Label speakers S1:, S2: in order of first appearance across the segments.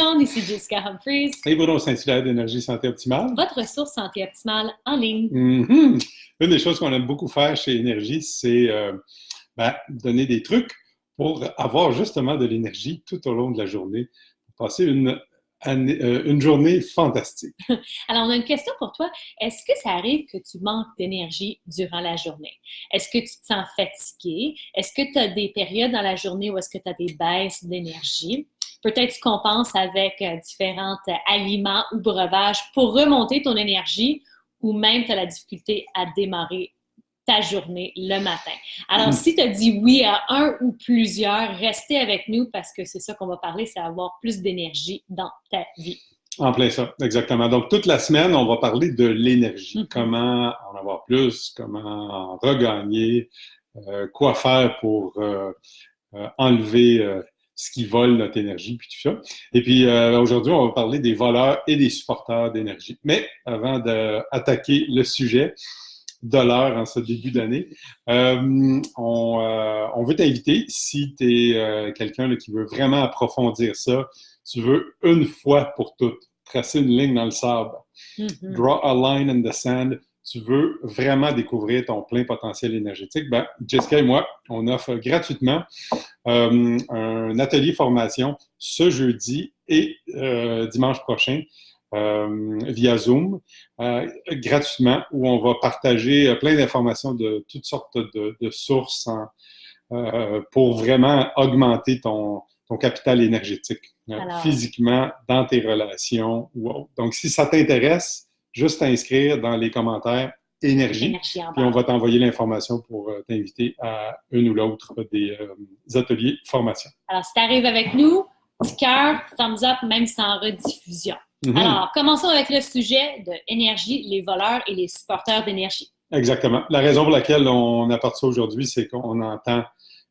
S1: monde, ici Jessica Humphries.
S2: Et Bruno Saint-Hilaire d'Énergie Santé Optimale.
S1: Votre ressource santé optimale en ligne.
S2: Mm-hmm. Une des choses qu'on aime beaucoup faire chez Énergie, c'est donner des trucs pour avoir justement de l'énergie tout au long de la journée, pour passer une journée fantastique.
S1: Alors, on a une question pour toi. Est-ce que ça arrive que tu manques d'énergie durant la journée? Est-ce que tu te sens fatigué? Est-ce que tu as des périodes dans la journée où est-ce que tu as des baisses d'énergie? Peut-être tu compenses avec différents aliments ou breuvages pour remonter ton énergie ou même tu as la difficulté à démarrer ta journée le matin. Alors, si tu as dit oui à un ou plusieurs, restez avec nous parce que c'est ça qu'on va parler, c'est avoir plus d'énergie dans ta vie.
S2: En plein ça, exactement. Donc, toute la semaine, on va parler de l'énergie. Comment en avoir plus, comment en regagner, quoi faire pour enlever ce qui vole notre énergie, puis tout ça. Et puis, aujourd'hui, on va parler des voleurs et des supporters d'énergie. Mais avant d'attaquer le sujet de l'heure en ce début d'année, on veut t'inviter, si tu es quelqu'un là, qui veut vraiment approfondir ça, tu veux une fois pour toutes tracer une ligne dans le sable, draw a line in the sand, tu veux vraiment découvrir ton plein potentiel énergétique, Jessica et moi, on offre gratuitement un atelier formation ce jeudi et dimanche prochain via Zoom, gratuitement, où on va partager plein d'informations de toutes sortes de sources pour vraiment augmenter ton capital énergétique, physiquement, dans tes relations ou autre. Donc, si ça t'intéresse, juste t'inscrire dans les commentaires Énergie, puis on va t'envoyer l'information pour t'inviter à une ou l'autre des ateliers formation.
S1: Alors, si tu arrives avec nous, petit cœur, thumbs up, même sans rediffusion. Alors, commençons avec le sujet de énergie, les voleurs et les supporters d'énergie.
S2: Exactement. La raison pour laquelle on apporte ça aujourd'hui, c'est qu'on entend,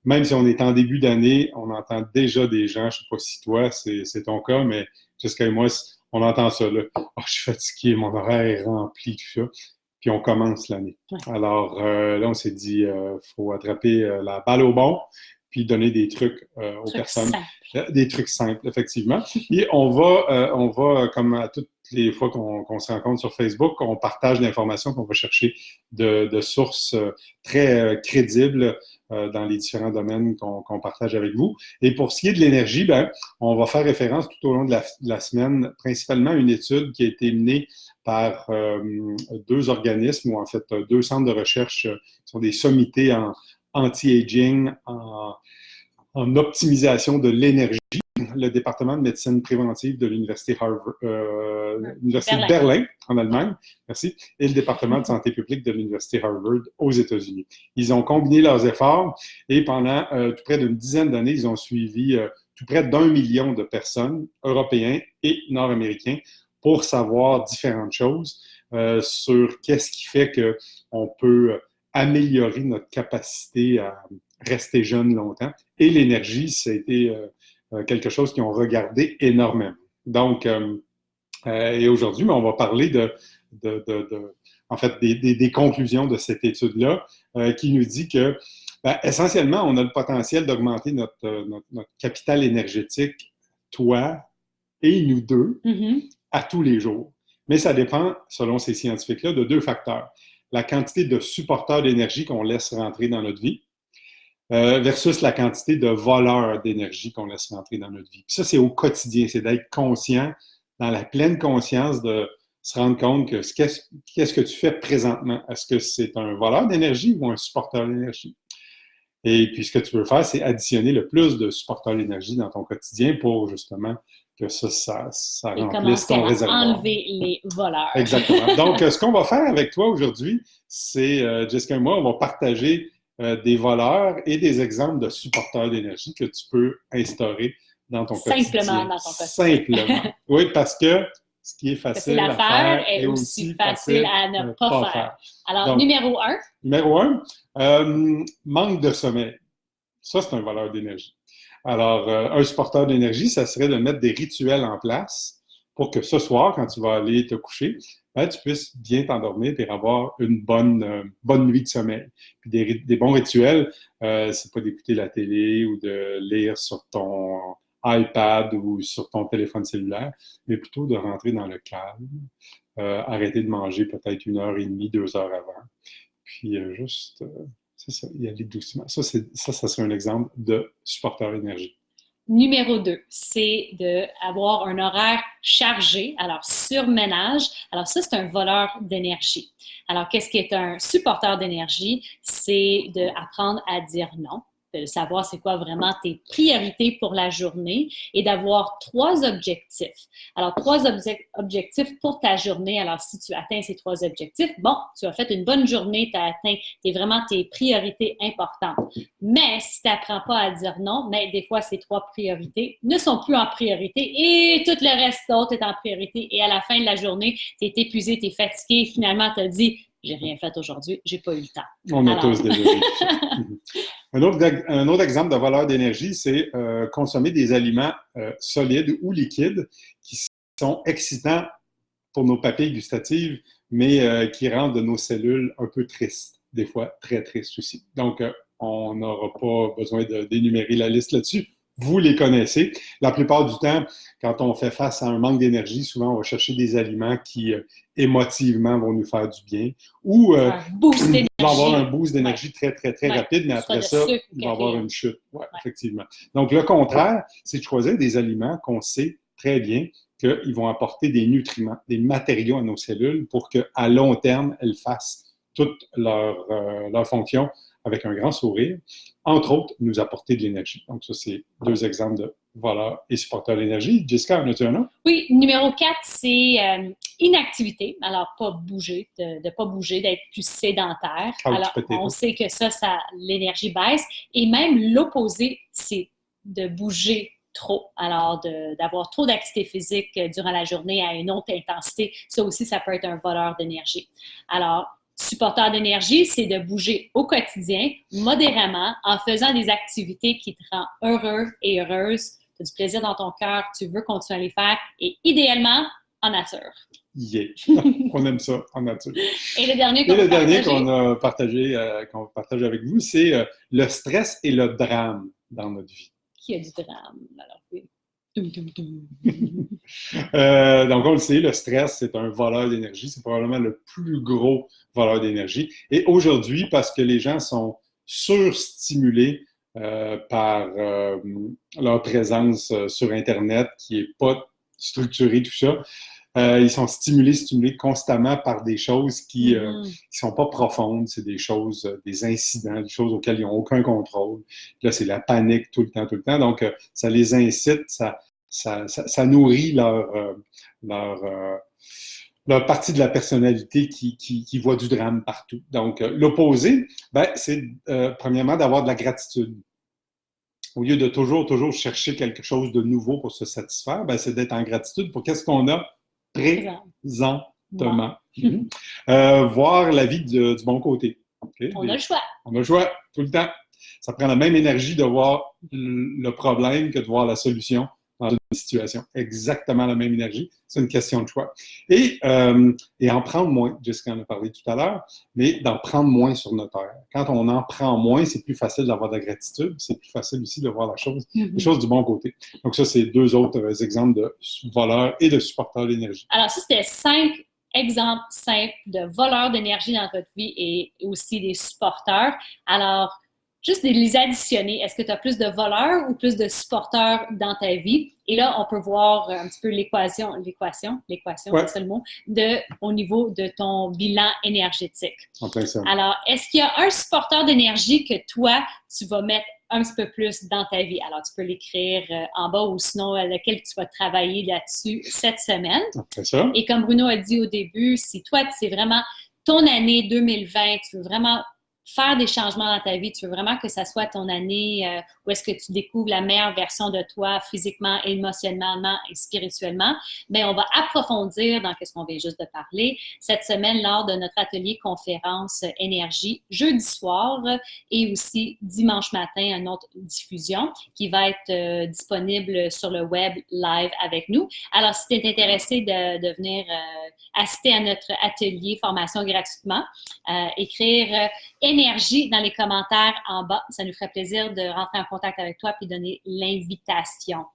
S2: même si on est en début d'année, on entend déjà des gens, je ne sais pas si toi, c'est ton cas, mais Jessica et moi, on entend ça là. Oh, je suis fatigué, mon horaire est rempli, tout ça. Puis on commence l'année. Ouais. Alors là, on s'est dit, faut attraper la balle au bon, puis donner des trucs aux personnes. Des trucs simples, effectivement. Et on va, comme à toutes les fois qu'on se rencontre sur Facebook, on partage l'information qu'on va chercher de sources très crédibles dans les différents domaines qu'on partage avec vous. Et pour ce qui est de l'énergie, on va faire référence tout au long de la semaine, principalement à une étude qui a été menée par deux organismes, ou en fait deux centres de recherche qui sont des sommités en anti-aging, en optimisation de l'énergie, le département de médecine préventive de l'Université l'Université de Berlin, en Allemagne, merci, et le département de santé publique de l'Université Harvard aux États-Unis. Ils ont combiné leurs efforts et pendant tout près d'une dizaine d'années, ils ont suivi tout près d'1 million de personnes, Européens et Nord-Américains, pour savoir différentes choses sur qu'est-ce qui fait qu'on peut améliorer notre capacité à rester jeune longtemps. Et l'énergie, ça a été quelque chose qu'ils ont regardé énormément. Donc, et aujourd'hui, on va parler en fait, des conclusions de cette étude-là qui nous dit que, essentiellement, on a le potentiel d'augmenter notre capital énergétique, toi et nous deux, à tous les jours. Mais ça dépend, selon ces scientifiques-là, de deux facteurs. La quantité de supporteurs d'énergie qu'on laisse rentrer dans notre vie versus la quantité de voleurs d'énergie qu'on laisse rentrer dans notre vie. Puis ça, c'est au quotidien, c'est d'être conscient, dans la pleine conscience de se rendre compte que qu'est-ce que tu fais présentement. Est-ce que c'est un voleur d'énergie ou un supporteur d'énergie? Et puis, ce que tu veux faire, c'est additionner le plus de supporteurs d'énergie dans ton quotidien pour, justement, que ça remplisse ton réservoir.
S1: Enlever les voleurs.
S2: Exactement. Donc, ce qu'on va faire avec toi aujourd'hui, c'est, Jessica et moi, on va partager des voleurs et des exemples de supporters d'énergie que tu peux instaurer dans ton quotidien.
S1: Simplement dans ton quotidien.
S2: Simplement. Oui, parce que ce qui est facile à faire
S1: est aussi facile à ne pas faire. Alors, donc, numéro 1.
S2: Numéro 1, manque de sommeil. Ça, c'est un voleur d'énergie. Alors, un supporteur d'énergie, ça serait de mettre des rituels en place pour que ce soir, quand tu vas aller te coucher, tu puisses bien t'endormir et avoir une bonne nuit de sommeil. Puis des bons rituels, c'est pas d'écouter la télé ou de lire sur ton iPad ou sur ton téléphone cellulaire, mais plutôt de rentrer dans le calme, arrêter de manger peut-être 1h30, 2 heures avant, puis c'est ça, y aller doucement. Ça serait un exemple de supporteur énergie.
S1: Numéro 2, c'est d'avoir un horaire chargé, alors surménage. Alors ça, c'est un voleur d'énergie. Alors, qu'est-ce qui est un supporteur d'énergie? C'est d'apprendre à dire non, de savoir c'est quoi vraiment tes priorités pour la journée et d'avoir 3 objectifs. Alors, 3 objectifs pour ta journée. Alors, si tu atteins ces 3 objectifs, bon, tu as fait une bonne journée, tu as atteint vraiment tes priorités importantes. Mais si tu n'apprends pas à dire non, mais des fois, ces 3 priorités ne sont plus en priorité et tout le reste d'autre est en priorité. Et à la fin de la journée, tu es épuisé, tu es fatigué, finalement, tu as dit « j'ai rien fait aujourd'hui, j'ai pas eu le temps ».
S2: On a tous déjà vécu ça. Un autre exemple de voleur d'énergie, c'est consommer des aliments solides ou liquides qui sont excitants pour nos papilles gustatives, mais qui rendent nos cellules un peu tristes, des fois très tristes aussi. Donc, on n'aura pas besoin d'énumérer la liste là-dessus. Vous les connaissez. La plupart du temps, quand on fait face à un manque d'énergie, souvent on va chercher des aliments qui émotivement vont nous faire du bien ou
S1: un boost d'énergie.
S2: On va avoir un boost d'énergie très, très, très rapide, mais après ça,
S1: sucre,
S2: il va y avoir une chute. Ouais, effectivement. Donc, le contraire, c'est de choisir des aliments qu'on sait très bien qu'ils vont apporter des nutriments, des matériaux à nos cellules pour qu'à long terme, elles fassent toute leur fonction avec un grand sourire, entre autres, nous apporter de l'énergie. Donc, ça, c'est 2 exemples de voleurs et supporteurs d'énergie. Jessica, en as-tu un autre?
S1: Oui, numéro 4, c'est inactivité. Alors, pas bouger, de pas bouger, d'être plus sédentaire. Alors, on sait que ça, l'énergie baisse. Et même l'opposé, c'est de bouger trop. Alors, d'avoir trop d'activité physique durant la journée à une haute intensité, ça aussi, ça peut être un voleur d'énergie. Alors, supporteur d'énergie, c'est de bouger au quotidien, modérément, en faisant des activités qui te rendent heureux et heureuse. Tu as du plaisir dans ton cœur, tu veux continuer à les faire et idéalement en nature.
S2: Yeah! On aime ça, en nature.
S1: Et le dernier
S2: qu'on partage avec vous, c'est le stress et le drame dans notre vie.
S1: Qui a du drame? Alors, oui.
S2: Donc, on le sait, le stress, c'est un voleur d'énergie. C'est probablement le plus gros voleur d'énergie. Et aujourd'hui, parce que les gens sont surstimulés par leur présence sur Internet qui n'est pas structurée, tout ça, ils sont stimulés constamment par des choses qui sont pas profondes. C'est des choses, des incidents, des choses auxquelles ils n'ont aucun contrôle. Là, c'est la panique tout le temps. Donc, ça les incite, ça nourrit leur partie de la personnalité qui voit du drame partout. Donc, l'opposé, c'est premièrement d'avoir de la gratitude. Au lieu de toujours chercher quelque chose de nouveau pour se satisfaire, c'est d'être en gratitude pour qu'est-ce qu'on a présentement. Voir la vie du bon côté. Okay?
S1: On a le choix.
S2: On a le choix tout le temps. Ça prend la même énergie de voir le problème que de voir la solution dans une situation. Exactement la même énergie. C'est une question de choix. Et en prendre moins, Jessica en a parlé tout à l'heure, mais d'en prendre moins sur notre heure. Quand on en prend moins, c'est plus facile d'avoir de la gratitude. C'est plus facile aussi de voir les choses du bon côté. Donc ça, c'est 2 autres exemples de voleurs et de supporteurs d'énergie.
S1: Alors ça, c'était 5 exemples simples de voleurs d'énergie dans votre vie et aussi des supporteurs. Alors, juste de les additionner. Est-ce que tu as plus de voleurs ou plus de supporters dans ta vie? Et là, on peut voir un petit peu l'équation, ouais. C'est ça le mot, au niveau de ton bilan énergétique.
S2: Enfin, ça.
S1: Alors, est-ce qu'il y a un supporteur d'énergie que toi, tu vas mettre un petit peu plus dans ta vie? Alors, tu peux l'écrire en bas ou sinon lequel tu vas travailler là-dessus cette semaine.
S2: Enfin, ça.
S1: Et comme Bruno a dit au début, si toi, c'est vraiment ton année 2020, tu veux vraiment faire des changements dans ta vie, tu veux vraiment que ça soit ton année où est-ce que tu découvres la meilleure version de toi physiquement, émotionnellement et spirituellement, bien, on va approfondir dans ce qu'on vient juste de parler cette semaine lors de notre atelier conférence énergie jeudi soir et aussi dimanche matin, une autre diffusion qui va être disponible sur le web live avec nous. Alors, si tu es intéressé de venir assister à notre atelier formation gratuitement, écrire énergie dans les commentaires en bas. Ça nous ferait plaisir de rentrer en contact avec toi puis donner l'invitation.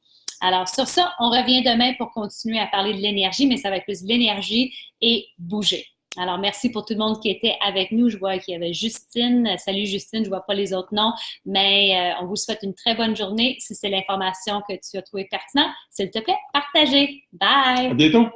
S1: Alors, sur ça, on revient demain pour continuer à parler de l'énergie, mais ça va être plus l'énergie et bouger. Alors, merci pour tout le monde qui était avec nous. Je vois qu'il y avait Justine. Salut Justine, je ne vois pas les autres noms, mais on vous souhaite une très bonne journée. Si c'est l'information que tu as trouvée pertinente, s'il te plaît, partagez. Bye!
S2: À bientôt!